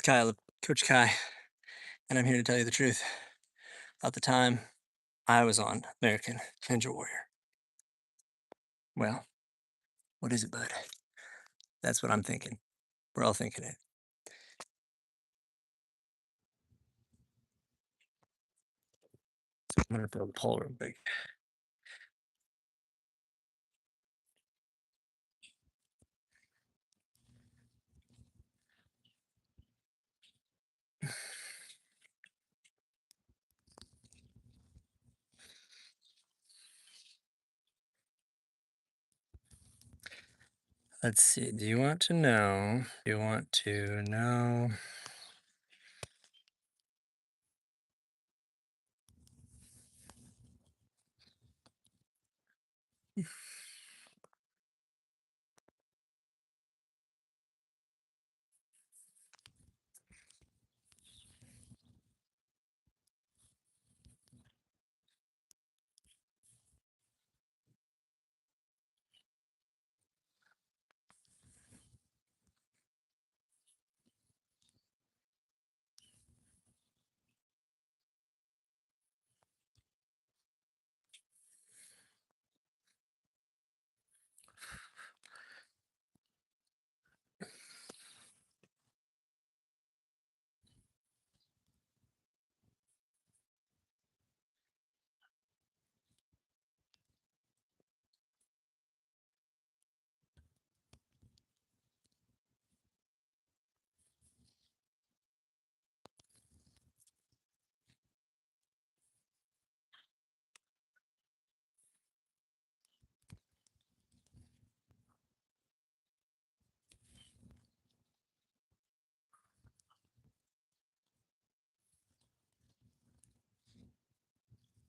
Coach Kai, and I'm here to tell you the truth about the time I was on American Ninja Warrior. Well, what is it, bud? That's what I'm thinking. We're all thinking it. So I'm gonna build a poll real big. Let's see. Do you want to know? Do you want to know?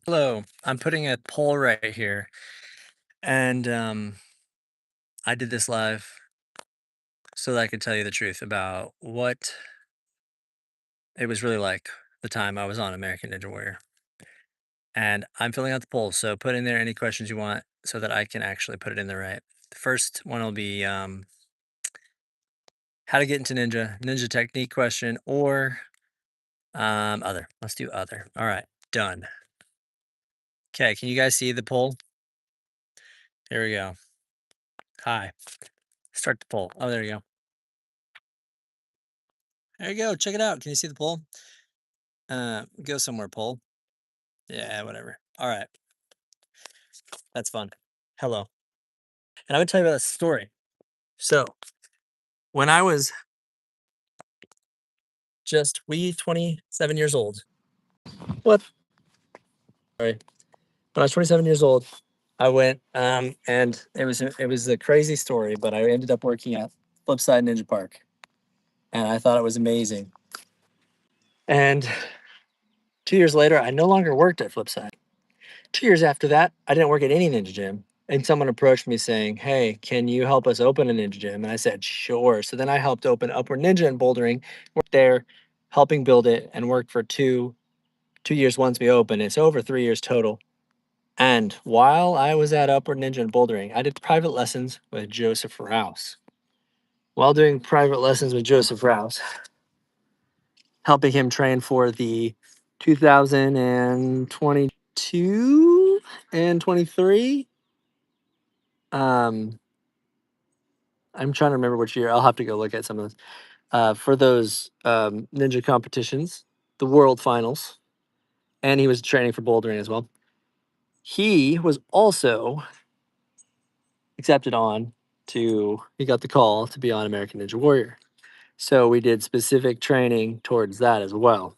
Hello. I'm putting a poll right here, and I did this live so that I could tell you the truth about what it was really like the time I was on American Ninja Warrior. And I'm filling out the poll, so put in there any questions you want so that I can actually put it in there right. The first one will be how to get into ninja technique question, or other. Let's do other. All right, done. Okay, can you guys see the poll? Here we go. Hi. Start the poll. Oh, there you go. There you go. Check it out. Can you see the poll? Go somewhere, poll. Yeah, whatever. All right. That's fun. Hello. And I'm gonna tell you about a story. So when I was just 27 years old. What? Sorry. When I was 27 years old, I went and it was a crazy story, but I ended up working at Flipside Ninja Park, and I thought it was amazing. And 2 years later, I no longer worked at Flipside. 2 years after that, I didn't work at any ninja gym. And someone approached me saying, "Hey, can you help us open a ninja gym?" And I said, "Sure." So then I helped open Upward Ninja in Bouldering, worked there, helping build it, and worked for two years once we opened. It's over 3 years total. And while I was at Upward Ninja in Bouldering, I did private lessons with Joseph Rouse. While doing private lessons with Joseph Rouse, helping him train for the 2022 and 23. Um, I'm trying to remember which year. I'll have to go look at some of those. For those ninja competitions, the world finals, and he was training for bouldering as well. He was also accepted on he got the call to be on American Ninja Warrior. So we did specific training towards that as well.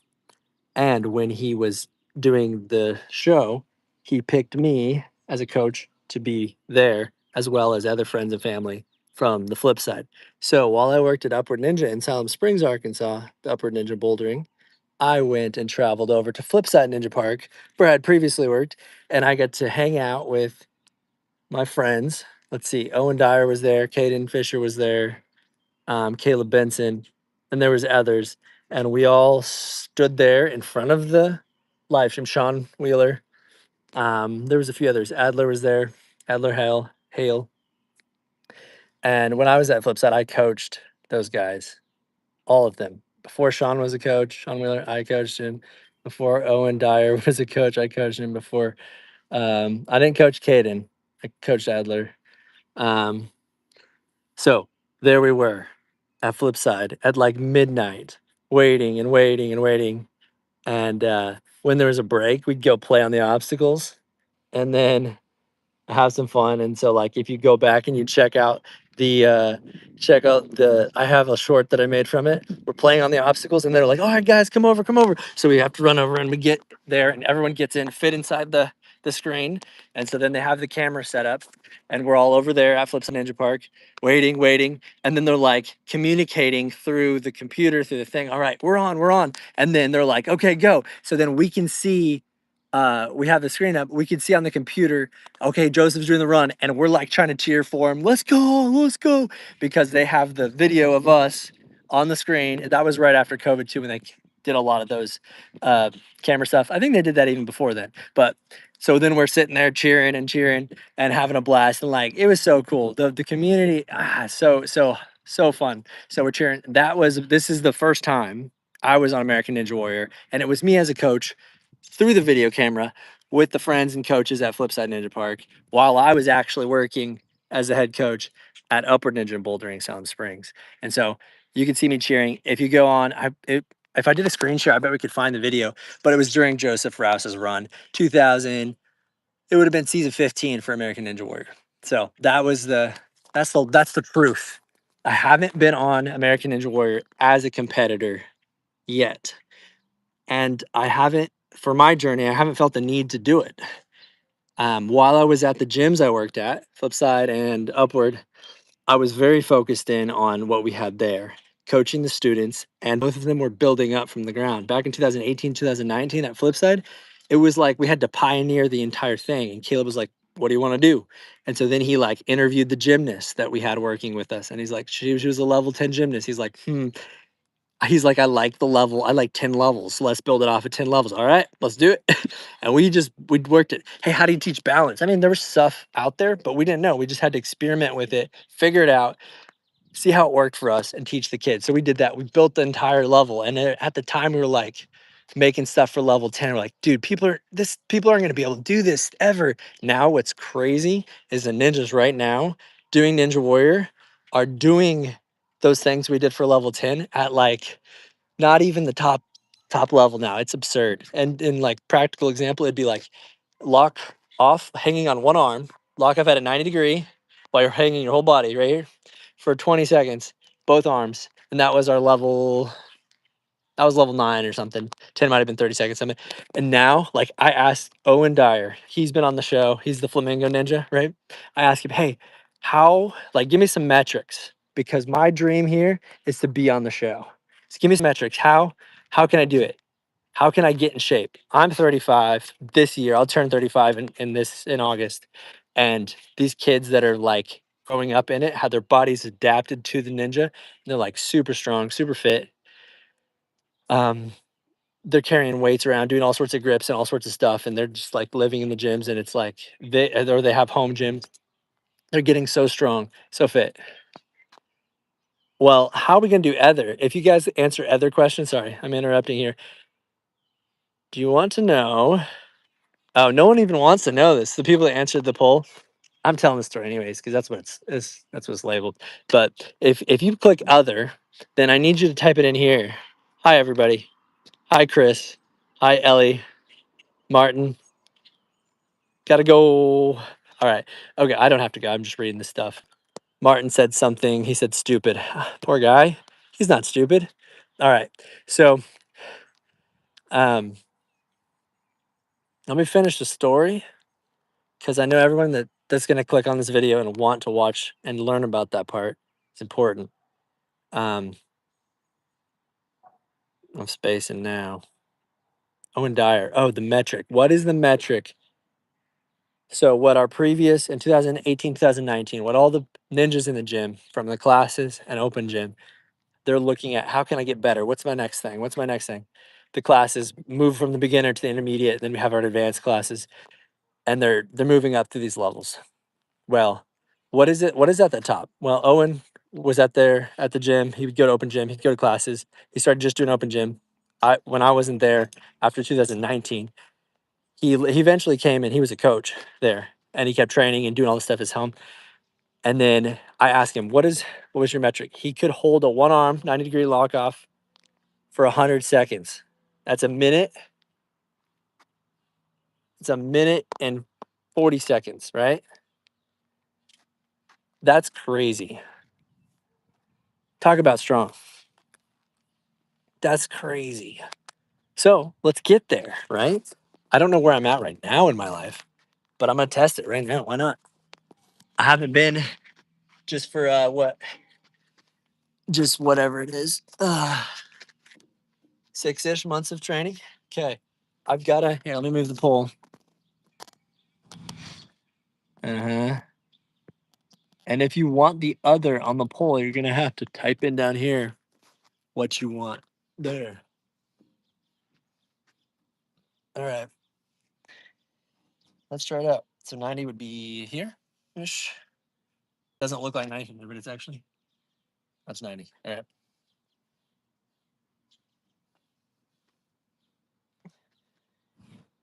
And when he was doing the show, he picked me as a coach to be there, as well as other friends and family from the flip side. So while I worked at Upward Ninja in Salem Springs, Arkansas, the Upward Ninja Bouldering, I went and traveled over to Flipside Ninja Park, where I had previously worked, and I got to hang out with my friends. Let's see, Owen Dyer was there, Caden Fisher was there, Caleb Benson, and there was others. And we all stood there in front of the live stream. Sean Wheeler. There was a few others. Adler was there. Adler Hale. And when I was at Flipside, I coached those guys, all of them. before Sean was a coach, Sean Wheeler, I coached him. Before Owen Dyer was a coach, I coached him. Before I didn't coach Caden, I coached Adler. Um, so there we were at Flipside at like midnight, waiting and waiting and waiting. And when there was a break, we'd go play on the obstacles and then have some fun. And so like if you go back and you check out the I have a short that I made from it. We're playing on the obstacles and they're like, all right guys, come over, come over. So we have to run over and we get there and everyone gets in, fit inside the screen. And so then they have the camera set up and we're all over there at Flips Ninja Park, waiting. And then they're like communicating through the computer, through the thing. All right, we're on. And then they're like, okay, go. So then we can see we have the screen up. We can see on the computer, okay, Joseph's doing the run, and we're like trying to cheer for him. Let's go, because they have the video of us on the screen. That was right after COVID too, when they did a lot of those camera stuff. I think they did that even before then. But so then we're sitting there cheering and having a blast, and like it was so cool. The community, so fun. So we're cheering. This is the first time I was on American Ninja Warrior, and it was me as a coach through the video camera with the friends and coaches at Flipside Ninja Park while I was actually working as the head coach at Upward Ninja and Bouldering Sound Springs. And so you can see me cheering. If you go on, if I did a screen share, I bet we could find the video, but it was during Joseph Rouse's run, 2000. It would have been season 15 for American Ninja Warrior. So that's the truth. I haven't been on American Ninja Warrior as a competitor yet. And I haven't, for my journey, I haven't felt the need to do it. While I was at the gyms I worked at, Flipside and Upward, I was very focused in on what we had there, coaching the students, and both of them were building up from the ground. Back in 2018, 2019 at Flipside, it was like we had to pioneer the entire thing. And Caleb was like, what do you want to do? And so then he like interviewed the gymnast that we had working with us. And he's like, she was a level 10 gymnast. He's like, I like the level. I like 10 levels. So let's build it off of 10 levels. All right, let's do it. And we worked it. Hey, how do you teach balance? I mean, there was stuff out there, but we didn't know. We just had to experiment with it, figure it out, see how it worked for us, and teach the kids. So we did that. We built the entire level. And at the time, we were like making stuff for level 10. We're like, dude, people aren't going to be able to do this ever. Now, what's crazy is the ninjas right now doing Ninja Warrior are doing those things we did for level 10 at like not even the top level now. It's absurd. And in like practical example, it'd be like lock off, hanging on one arm, lock off at a 90-degree while you're hanging your whole body right here for 20 seconds, both arms. And that was level 9 or something. 10 might have been 30 seconds something. And now, like I asked Owen Dyer, he's been on the show. He's the Flamingo Ninja, right? I asked him, hey, give me some metrics because my dream here is to be on the show. So give me some metrics. How can I do it? How can I get in shape? I'm 35 this year. I'll turn 35 in August. And these kids that are like growing up in it, how their bodies adapted to the ninja, they're like super strong, super fit. Um, they're carrying weights around, doing all sorts of grips and all sorts of stuff, and they're just like living in the gyms. And it's like they have home gyms. They're getting so strong, so fit. Well, how are we gonna do other? If you guys answer other questions, sorry, I'm interrupting here. Do you want to know? Oh, no one even wants to know this. The people that answered the poll. I'm telling the story anyways because that's what it's labeled. But if you click other, then I need you to type it in here. Hi everybody. Hi Chris. Hi Ellie. Martin. Gotta go. All right. Okay, I don't have to go. I'm just reading the stuff. Martin said something. He said stupid. Poor guy. He's not stupid. All right. So um let me finish the story because I know everyone that's gonna click on this video and want to watch and learn about that part. It's important. I'm spacing now. Owen Dyer. Oh, the metric. What is the metric? So what our previous in 2018, 2019, what all the ninjas in the gym from the classes and open gym, they're looking at how can I get better? What's my next thing? What's my next thing? The classes move from the beginner to the intermediate, then we have our advanced classes, and they're moving up through these levels. Well, what is it? What is at the top? Well, Owen was at the gym. He would go to open gym. He'd go to classes. He started just doing open gym. When I wasn't there after 2019, he eventually came and he was a coach there, and he kept training and doing all this stuff at his home. And then I asked him, what was your metric? He could hold a one arm 90-degree lock off for 100 seconds. That's a minute. It's a minute and 40 seconds, right? That's crazy. Talk about strong. That's crazy. So let's get there, right? I don't know where I'm at right now in my life, but I'm gonna test it right now. Why not? I haven't been just for just whatever it is, 6-ish months of training. Okay, I've gotta here. Let me move the pole. Uh-huh. And if you want the other on the pole, you're gonna have to type in down here what you want. There. All right. Let's try it out. So 90 would be here ish. Doesn't look like 90 there, but it's actually that's 90. All right.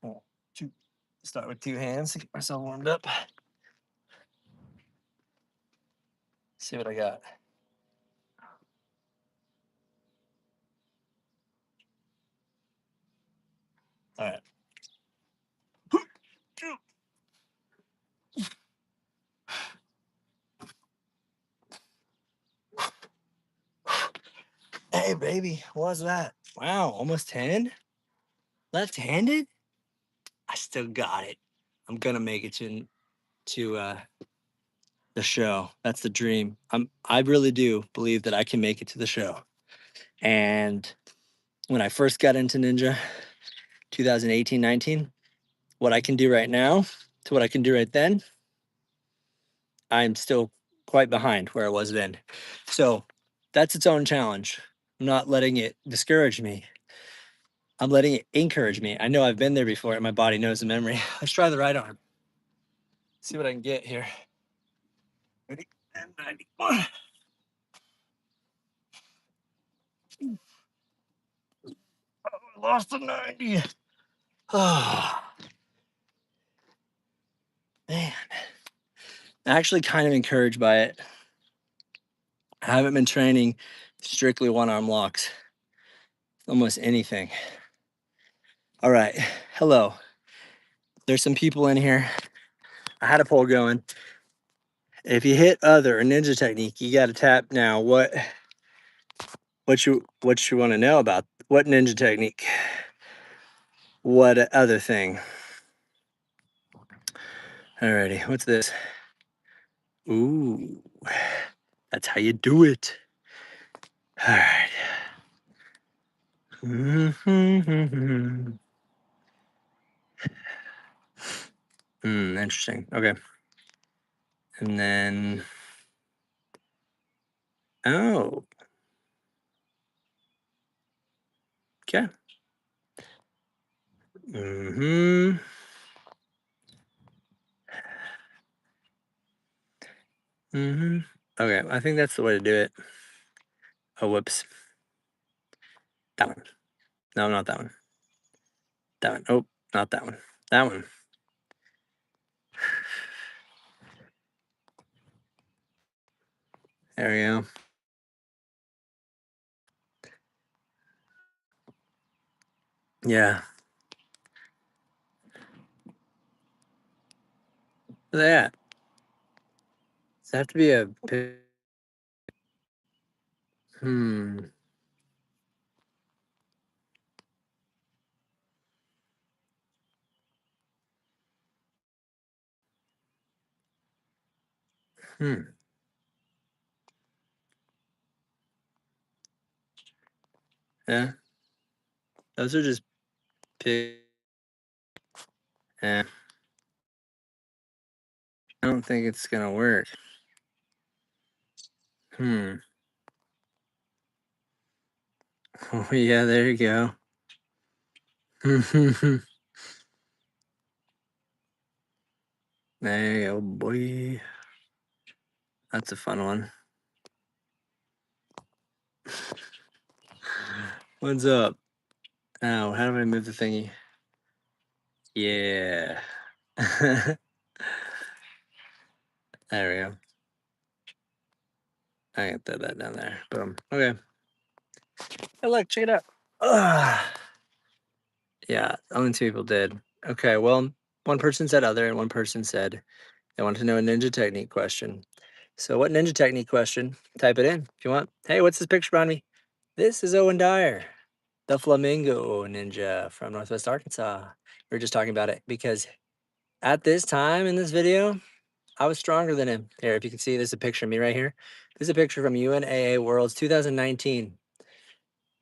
1, 2. Start with 2 hands to get myself warmed up. See what I got. All right. Hey, baby, what was that? Wow, almost 10? Left-handed? I still got it. I'm gonna make it to the show. That's the dream. I really do believe that I can make it to the show. And when I first got into Ninja, 2018, 19, what I can do right now to what I can do right then, I'm still quite behind where I was then. So that's its own challenge. I'm not letting it discourage me. I'm letting it encourage me. I know I've been there before and my body knows the memory. Let's try the right arm. See what I can get here. Ready? And 91. Oh, I lost the 90. Oh, man. I'm actually kind of encouraged by it. I haven't been training strictly one arm locks, almost anything. All right. Hello. There's some people in here. I had a poll going. If you hit other or ninja technique, you got to tap now. What you want to know about what ninja technique? What other thing? Alrighty, what's this? Ooh, that's how you do it. All right. Interesting. Okay. And then, oh, okay. Mm-hmm. Mm-hmm. Okay, I think that's the way to do it. Oh, whoops. That one. No, not that one. That one. Oh, not that one. That one. There we go. Yeah. Look at that. Does that have to be a hmm. Hmm. Yeah. Those are just big. Yeah. I don't think it's gonna work. Hmm. Oh yeah, there you go. There you go, boy. That's a fun one. What's up? Ow, how do I move the thingy? Yeah. There we go. I can throw that down there. Boom. Okay. Hey, look, check it out. Ugh. Yeah, only two people did. Okay, well, one person said other, and one person said they wanted to know a ninja technique question. So, what ninja technique question? Type it in if you want. Hey, what's this picture behind me? This is Owen Dyer, the flamingo ninja from Northwest Arkansas. We were just talking about it because at this time in this video, I was stronger than him. Here, if you can see, there's a picture of me right here. This is a picture from UNAA Worlds 2019.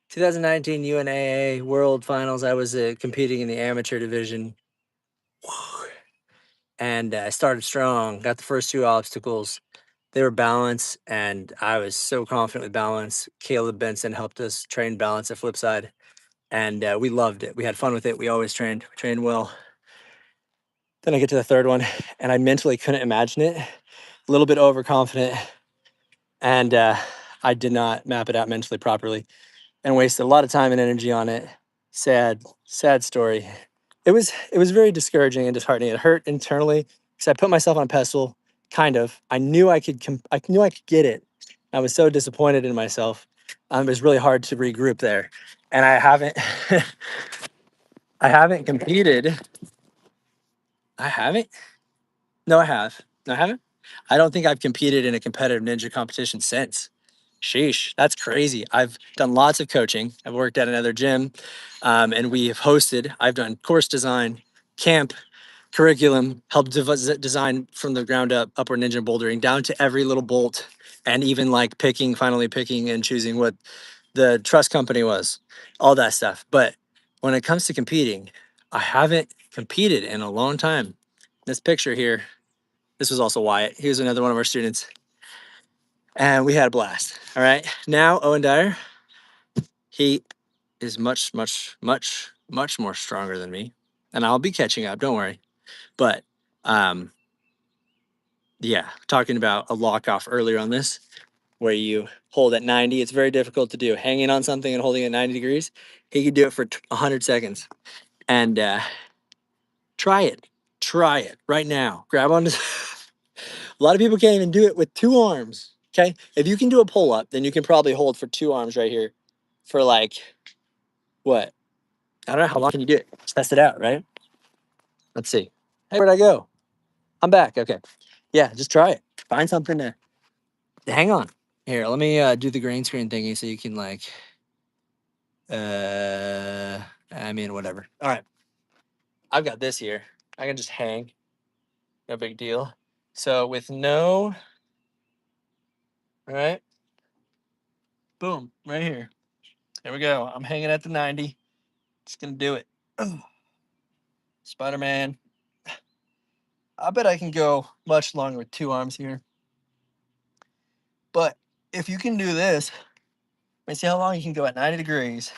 2019 UNAA World Finals. I was competing in the amateur division. And I started strong, got the first two obstacles. They were balance, and I was so confident with balance. Caleb Benson helped us train balance at Flipside, and we loved it. We had fun with it. We always trained. We trained well. Then I get to the third one, and I mentally couldn't imagine it. A little bit overconfident, and I did not map it out mentally properly, and wasted a lot of time and energy on it. Sad, sad story. It was very discouraging and disheartening. It hurt internally because I put myself on a pedestal. Kind of. I knew I could. I knew I could get it. I was so disappointed in myself. It was really hard to regroup there, and I haven't. I haven't competed. I haven't. No, I have. No, I haven't. I don't think I've competed in a competitive ninja competition since. Sheesh, that's crazy. I've done lots of coaching. I've worked at another gym, and we have hosted. I've done course design, camp, curriculum, helped design from the ground up, upward ninja bouldering down to every little bolt, and even like finally picking and choosing what the trust company was, all that stuff. But when it comes to competing, I haven't competed in a long time. This picture here, this was also Wyatt. He was another one of our students, and we had a blast. All right, now Owen Dyer, he is much, much, much, much more stronger than me, and I'll be catching up. Don't worry. But yeah, talking about a lock off earlier on this, where you hold at 90. It's very difficult to do. Hanging on something and holding at 90 degrees. He could do it for 100 seconds. And try it. Try it right now. Grab onto. A lot of people can't even do it with two arms. Okay. If you can do a pull up, then you can probably hold for two arms right here for like what? I don't know. How long can you do it? Let's test it out, right? Let's see. Hey, where'd I go? I'm back. Okay. Yeah, just try it. Find something to hang on. Here, let me do the green screen thingy so you can like I mean whatever. All right. I've got this here. I can just hang. No big deal. So with no, all right. Boom, right here. There we go. I'm hanging at the 90. Just gonna do it. Spider-Man. I bet I can go much longer with two arms here. But if you can do this, let me see how long you can go at 90 degrees.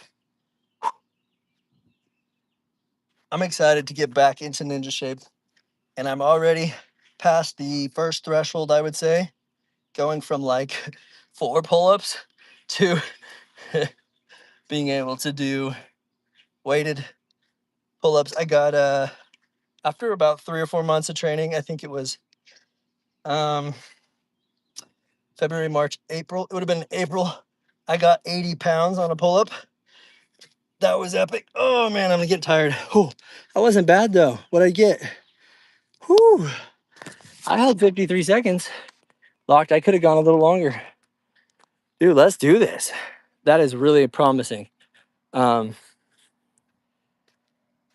I'm excited to get back into ninja shape. And I'm already past the first threshold, I would say, going from like 4 pull-ups to being able to do weighted pull-ups. I got after about 3 or 4 months of training, I think it was February, March, April. It would have been April. I got 80 pounds on a pull-up. That was epic. Oh man, I'm getting tired. Whew. That wasn't bad though. What'd I get? Whew. I held 53 seconds. Locked. I could have gone a little longer. Dude, let's do this. That is really promising. No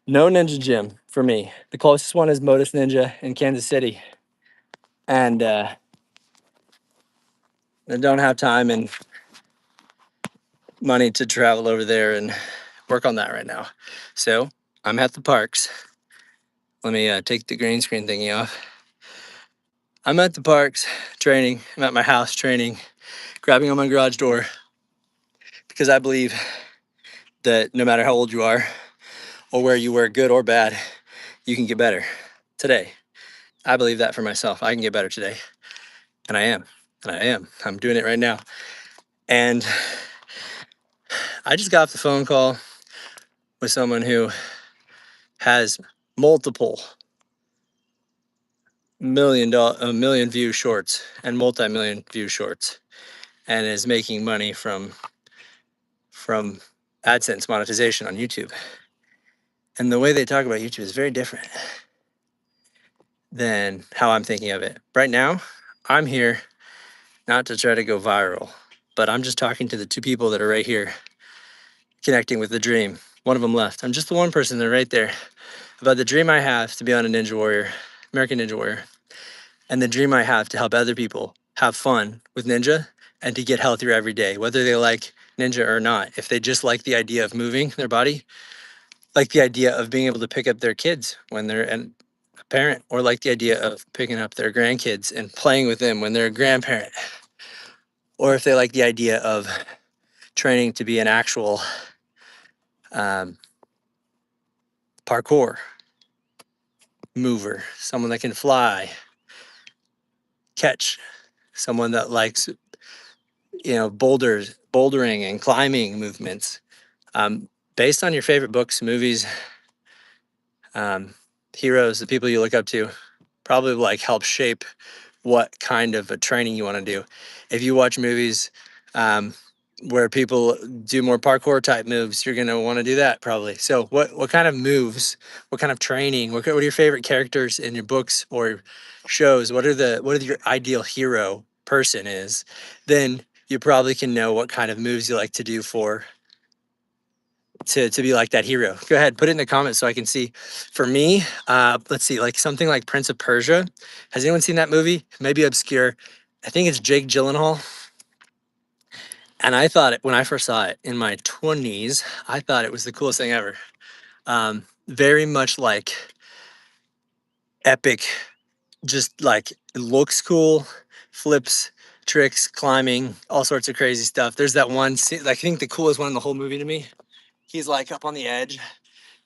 ninja gym for me. The closest one is Modus Ninja in Kansas City. And I don't have time and money to travel over there and work on that right now. So I'm at the parks. Let me take the green screen thingy off. I'm at the parks training. I'm at my house training, grabbing on my garage door because I believe that no matter how old you are or where you were, good or bad, you can get better today. I believe that for myself. I can get better today. And I am. And I am. I'm doing it right now. And I just got off the phone call with someone who has multiple million view shorts and multi-million view shorts, and is making money from AdSense monetization on YouTube. And the way they talk about YouTube is very different than how I'm thinking of it. Right now, I'm here not to try to go viral, but I'm just talking to the two people that are right here, connecting with the dream. One of them left. I'm just the one person that right there about the dream I have to be on a Ninja Warrior, American Ninja Warrior, and the dream I have to help other people have fun with Ninja and to get healthier every day, whether they like Ninja or not. If they just like the idea of moving their body, like the idea of being able to pick up their kids when they're a parent, or like the idea of picking up their grandkids and playing with them when they're a grandparent, or if they like the idea of training to be an actual parkour mover, someone that can fly, catch, someone that likes, bouldering and climbing movements. Based on your favorite books, movies, heroes, the people you look up to, probably like help shape what kind of a training you want to do. If you watch movies where people do more parkour type moves, you're going to want to do that probably. So what kind of moves, what kind of training, what are your favorite characters in your books or shows? What are your ideal hero person is? Then you probably can know what kind of moves you like to do to be like that hero. Go ahead, put it in the comments so I can see. For me, let's see, like something like Prince of Persia. Has anyone seen that movie? Maybe obscure. I think it's Jake Gyllenhaal. And I thought when I first saw it in my 20s, I thought it was the coolest thing ever. Very much like epic, just like it looks cool, flips, tricks, climbing, all sorts of crazy stuff. There's that one scene, I think the coolest one in the whole movie to me. He's like up on the edge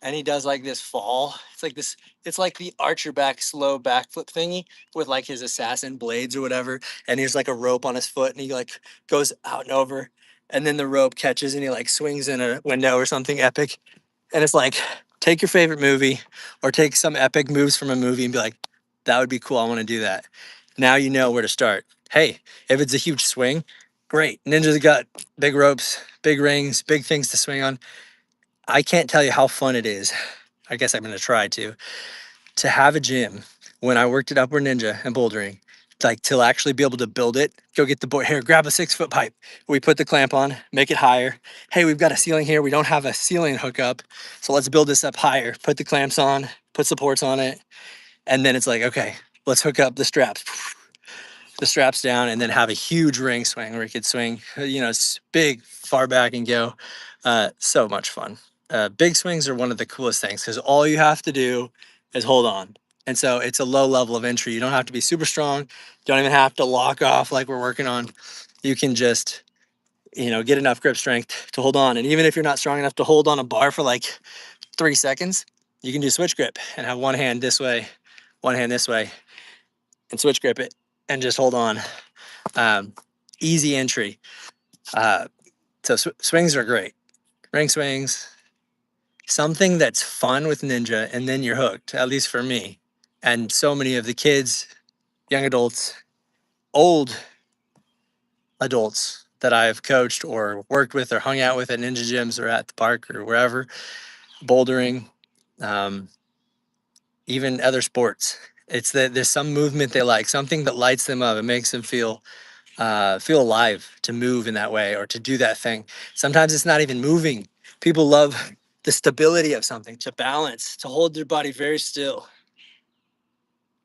and he does like this fall. It's like the archer back slow backflip thingy with like his assassin blades or whatever. And there's like a rope on his foot and he like goes out and over. And then the rope catches and he like swings in a window or something epic. And it's like, take your favorite movie or take some epic moves from a movie and be like, that would be cool. I want to do that. Now you know where to start. Hey, if it's a huge swing, great. Ninja's got big ropes, big rings, big things to swing on. I can't tell you how fun it is. I guess I'm going to try to have a gym when I worked at Upward Ninja and bouldering, like to actually be able to build it, go get the board here, grab a 6-foot pipe. We put the clamp on, make it higher. Hey, we've got a ceiling here. We don't have a ceiling hookup. So let's build this up higher, put the clamps on, put supports on it. And then it's like, okay, let's hook up the straps down and then have a huge ring swing where you could swing, big, far back and go. So much fun. Big swings are one of the coolest things because all you have to do is hold on. And so it's a low level of entry. You don't have to be super strong. Don't even have to lock off like we're working on. You can just, get enough grip strength to hold on. And even if you're not strong enough to hold on a bar for like 3 seconds, you can do switch grip and have one hand this way, one hand this way, and switch grip it and just hold on. Easy entry. So swings are great. Ring swings, something that's fun with Ninja, and then you're hooked, at least for me. And so many of the kids, young adults, old adults that I've coached or worked with or hung out with at Ninja gyms or at the park or wherever, bouldering, even other sports. It's that there's some movement they like, something that lights them up. It makes them feel alive to move in that way or to do that thing. Sometimes it's not even moving. People love the stability of something, to balance, to hold their body very still,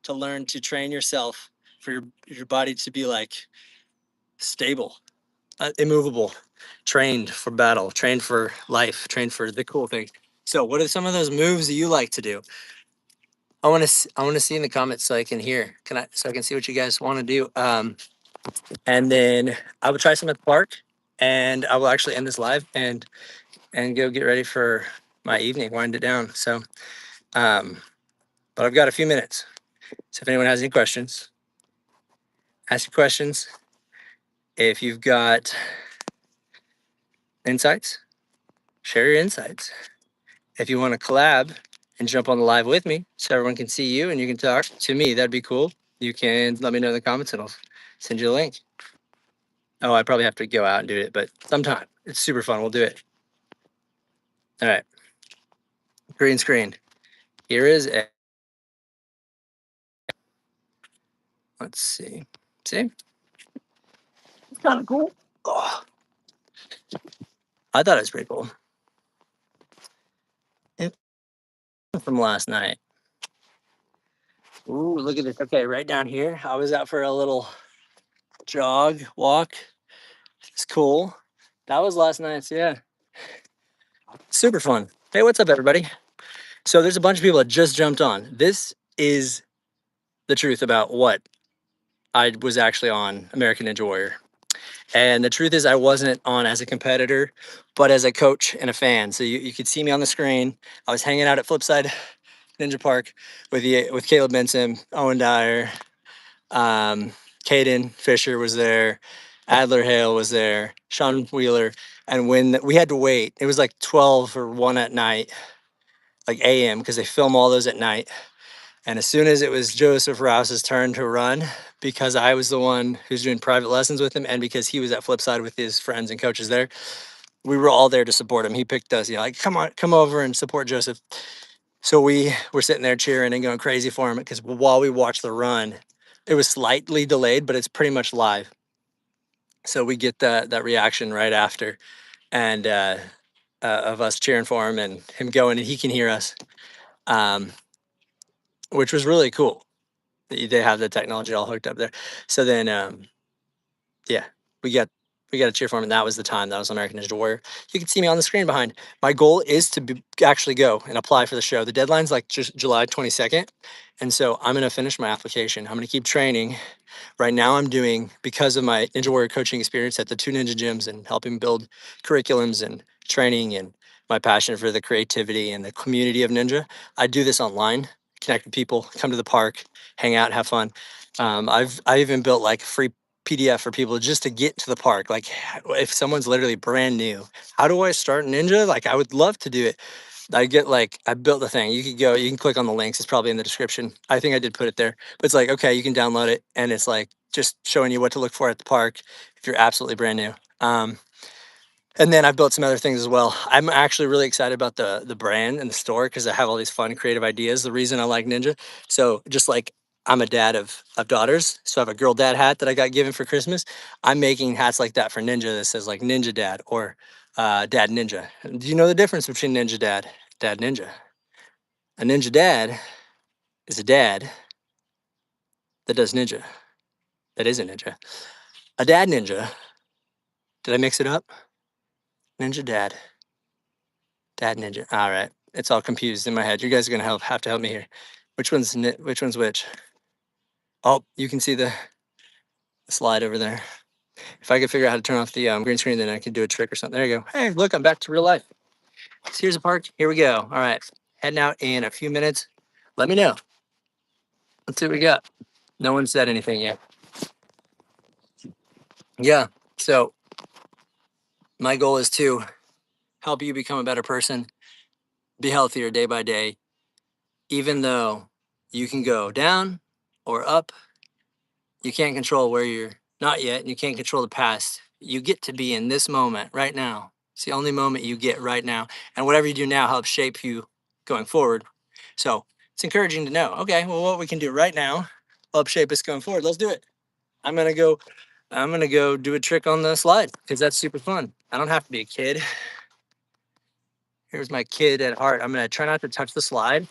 to learn to train yourself for your body to be like stable, immovable, trained for battle, trained for life, trained for the cool things. So what are some of those moves that you like to do? I want to see in the comments so I can hear. So I can see what you guys want to do. And then I will try some at the park, and I will actually end this live and go get ready for my evening, wind it down. So, but I've got a few minutes. So if anyone has any questions, ask your questions. If you've got insights, share your insights. If you want to collab and jump on the live with me so everyone can see you and you can talk to me, that'd be cool. You can let me know in the comments and I'll send you a link. Oh, I probably have to go out and do it, but sometime. It's super fun. We'll do it. All right. Green screen. Here is a. Let's see. See? It's kind of cool. Oh, I thought it was pretty cool. It- From last night. Ooh, look at this. Okay, right down here. I was out for a little jog, walk. It's cool. That was last night's, yeah. Super fun. Hey, what's up, everybody? So there's a bunch of people that just jumped on. This is the truth about what I was actually on American Ninja Warrior. And the truth is I wasn't on as a competitor, but as a coach and a fan. So you could see me on the screen. I was hanging out at Flipside Ninja Park with Caleb Benson, Owen Dyer, Caden Fisher was there, Adler Hale was there, Sean Wheeler. And when we had to wait, it was like 12 or 1 at night, like AM, because they film all those at night. And as soon as it was Joseph Rouse's turn to run, because I was the one who's doing private lessons with him, and because he was at Flipside with his friends and coaches there, we were all there to support him. He picked us, like, come on, come over and support Joseph. So we were sitting there cheering and going crazy for him because while we watched the run, it was slightly delayed, but it's pretty much live. So we get that reaction right after, and of us cheering for him and him going, and he can hear us, which was really cool. They have the technology all hooked up there. So then, yeah, we got to cheer for him, and that was the time. That was American Ninja Warrior. You can see me on the screen behind. My goal is to actually go and apply for the show. The deadline's like just July 22nd, and so I'm gonna finish my application. I'm gonna keep training. Right now, I'm doing, because of my Ninja Warrior coaching experience at the two Ninja gyms and helping build curriculums and training, and my passion for the creativity and the community of Ninja. I do this online, connect with people, come to the park, hang out, have fun. I even built like a free PDF for people just to get to the park. Like, if someone's literally brand new, how do I start Ninja? Like, I would love to do it. I built the thing. You can click on the links. It's probably in the description. I think I did put it there. But it's like, okay, you can download it, and it's like just showing you what to look for at the park if you're absolutely brand new. And then I've built some other things as well. I'm actually really excited about the brand and the store because I have all these fun, creative ideas. The reason I like Ninja. So just like I'm a dad of daughters, so I have a girl dad hat that I got given for Christmas. I'm making hats like that for Ninja that says like Ninja Dad or Dad Ninja. Do you know the difference between Ninja Dad, Dad Ninja? A Ninja Dad is a dad that does ninja. That is a ninja. A Dad Ninja. Did I mix it up? Ninja Dad. Dad Ninja. All right. It's all confused in my head. You guys are gonna have to help me here. Which one's which? Oh, you can see the slide over there. If I could figure out how to turn off the green screen, then I could do a trick or something. There you go. Hey, look, I'm back to real life. So here's a park. Here we go. All right. Heading out in a few minutes. Let me know. Let's see what we got. No one said anything yet. Yeah. So my goal is to help you become a better person, be healthier day by day, even though you can go down or up. You can't control where you're not yet, and you can't control the past. You get to be in this moment right now. It's the only moment you get right now. And whatever you do now helps shape you going forward. So it's encouraging to know, okay, well, what we can do right now will help shape us going forward. Let's do it. I'm gonna go, I'm gonna go do a trick on the slide because that's super fun. I don't have to be a kid. Here's my kid at heart. I'm gonna try not to touch the slide,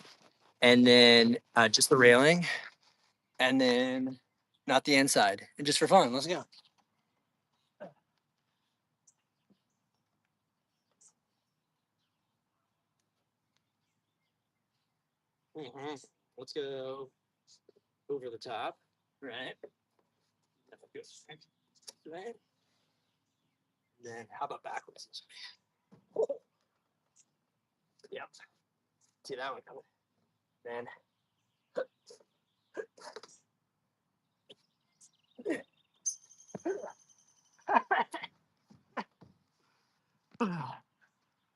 and then just the railing, and then not the inside. And just for fun, let's go. Let's go over the top, right? Right. Then how about backwards? Yeah. See that one coming. Then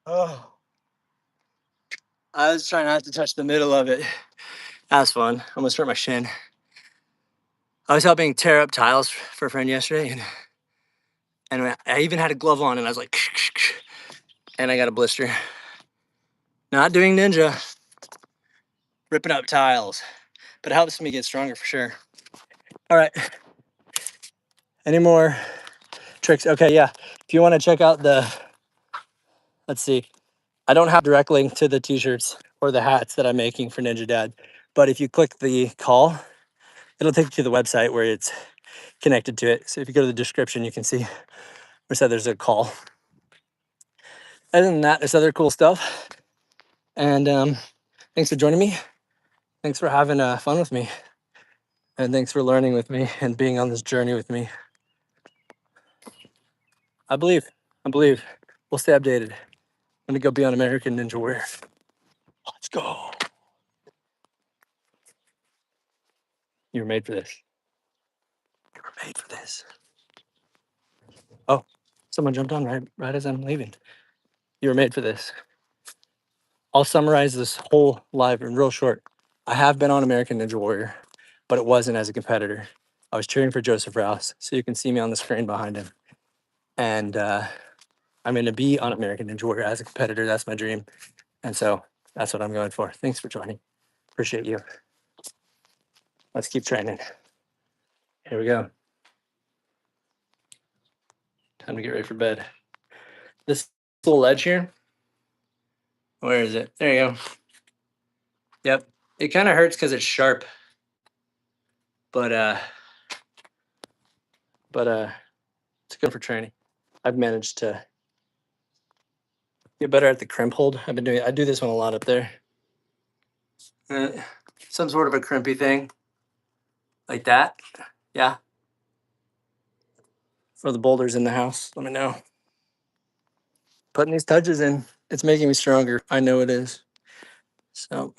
Oh, I was trying not to touch the middle of it. That was fun. Almost hurt my shin. I was helping tear up tiles for a friend yesterday, and I even had a glove on, and I was like, and I got a blister. Not doing ninja, ripping up tiles, but it helps me get stronger for sure. All right. Any more tricks? Okay, yeah. If you want to check out let's see. I don't have direct link to the t-shirts or the hats that I'm making for Ninja Dad, but if you click the call, it'll take you to the website where it's connected to it. So if you go to the description, you can see where it said there's a call. Other than that, there's other cool stuff. And thanks for joining me. Thanks for having fun with me. And thanks for learning with me and being on this journey with me. I believe. We'll stay updated. I'm gonna go be on American Ninja Warrior. Let's go. You were made for this. You were made for this. Oh, someone jumped on right as I'm leaving. You were made for this. I'll summarize this whole live in real short. I have been on American Ninja Warrior, but it wasn't as a competitor. I was cheering for Joseph Rouse, so you can see me on the screen behind him. And I'm going to be on American Ninja Warrior as a competitor. That's my dream. And so that's what I'm going for. Thanks for joining. Appreciate you. Let's keep training. Here we go. Time to get ready for bed. This little ledge here. Where is it? There you go. Yep. It kind of hurts because it's sharp. But it's good for training. I've managed to get better at the crimp hold. I do this one a lot up there. Some sort of a crimpy thing. Like that. Yeah. For the boulders in the house, let me know. Putting these touches in, it's making me stronger. I know it is. So